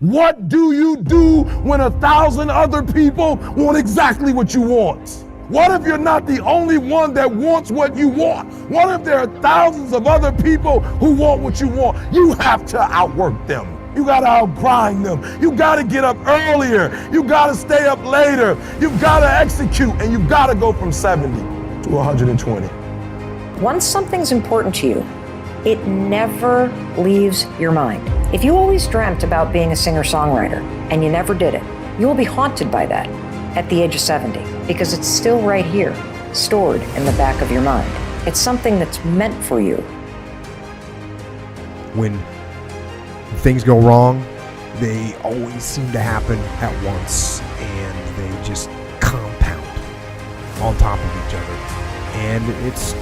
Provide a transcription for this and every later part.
What do you do when 1,000 other people want exactly what you want? What if you're not the only one that wants what you want? What if there are thousands of other people who want what you want? You have to outwork them. You gotta outgrind them. You gotta get up earlier. You gotta stay up later. You've gotta execute, and you've gotta go from 70 to 120. Once something's important to you, it never leaves your mind. If you always dreamt about being a singer-songwriter and you never did it, you will be haunted by that at the age of 70, because it's still right here, stored in the back of your mind. It's something that's meant for you. When things go wrong, they always seem to happen at once, and they just compound on top of each other. And it's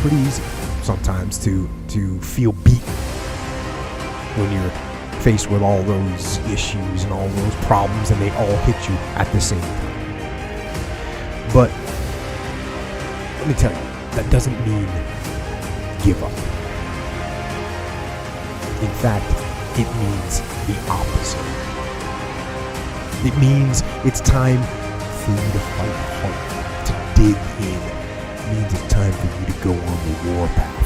pretty easy sometimes to feel beaten when you're faced with all those issues and all those problems, and they all hit you at the same time. But let me tell you, that doesn't mean give up. In fact, it means the opposite. It means it's time for you to fight hard, to dig in. It means it's time for you to go on the warpath.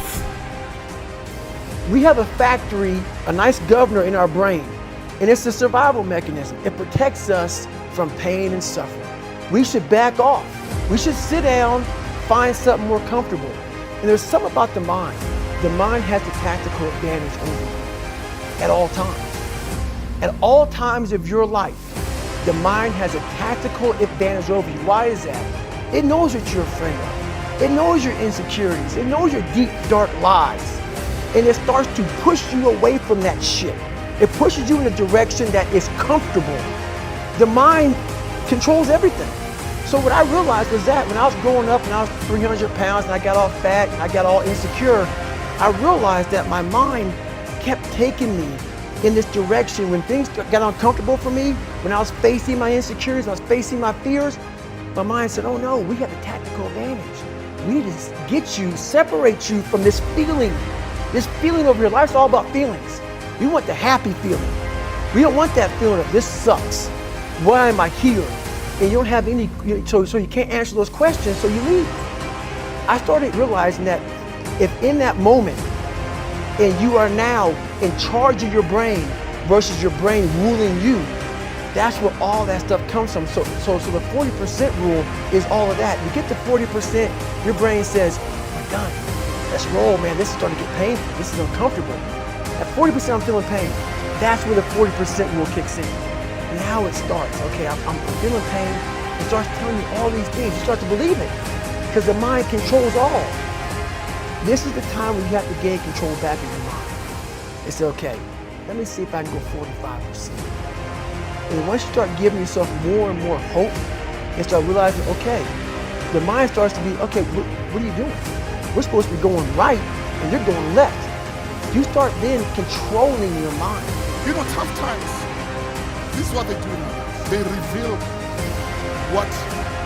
We have a factory, a nice governor in our brain, and it's a survival mechanism. It protects us from pain and suffering. We should back off. We should sit down, find something more comfortable. And there's something about the mind. The mind has the tactical advantage over you at all times. At all times of your life, the mind has a tactical advantage over you. Why is that? It knows what you're afraid of. It knows your insecurities. It knows your deep, dark lies. And it starts to push you away from that shit. It pushes you in a direction that is comfortable. The mind controls everything. So what I realized was that when I was growing up and I was 300 pounds and I got all fat and I got all insecure, I realized that my mind kept taking me in this direction. When things got uncomfortable for me, when I was facing my insecurities, I was facing my fears, my mind said, oh no, we have a tactical advantage. We need to get you, separate you from this feeling over your life. It's all about feelings. We want the happy feeling. We don't want that feeling of this sucks. Why am I here? And you don't have any, so you can't answer those questions, so you leave. I started realizing that if in that moment, and you are now in charge of your brain versus your brain ruling you, that's where all that stuff comes from. So the 40% rule is all of that. You get to 40%, your brain says, we're done. Let's roll, man. This is starting to get painful. This is uncomfortable. At 40%, I'm feeling pain. That's where the 40% rule kicks in. Now it starts. Okay, I'm feeling pain. It starts telling you all these things. You start to believe it because the mind controls all. This is the time when you have to gain control back in your mind. It's okay. Let me see if I can go 45%. And once you start giving yourself more and more hope and start realizing, okay, the mind starts to be, okay, what are you doing? We're supposed to be going right and you're going left. You start then controlling your mind. You know, tough times, this is what they do now. They reveal what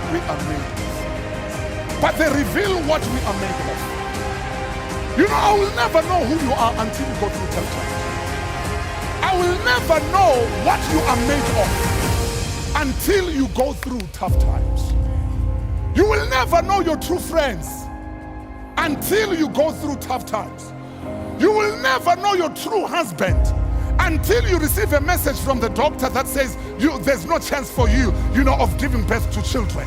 we are made of. But they reveal what we are made of. You know, I will never know who you are until you go through tough times. I will never know what you are made of until you go through tough times. You will never know your true friends until you go through tough times. You will never know your true husband until you receive a message from the doctor that says there's no chance for you, of giving birth to children.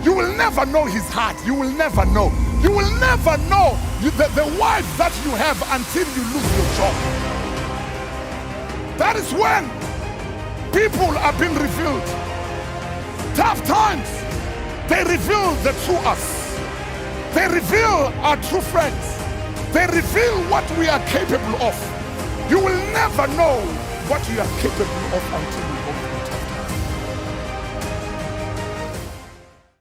You will never know his heart. You will never know. You will never know the wife that you have until you lose your job. That is when people are being revealed. Tough times, they reveal the true us. They reveal our true friends. They reveal what we are capable of. You will never know what you are capable of until you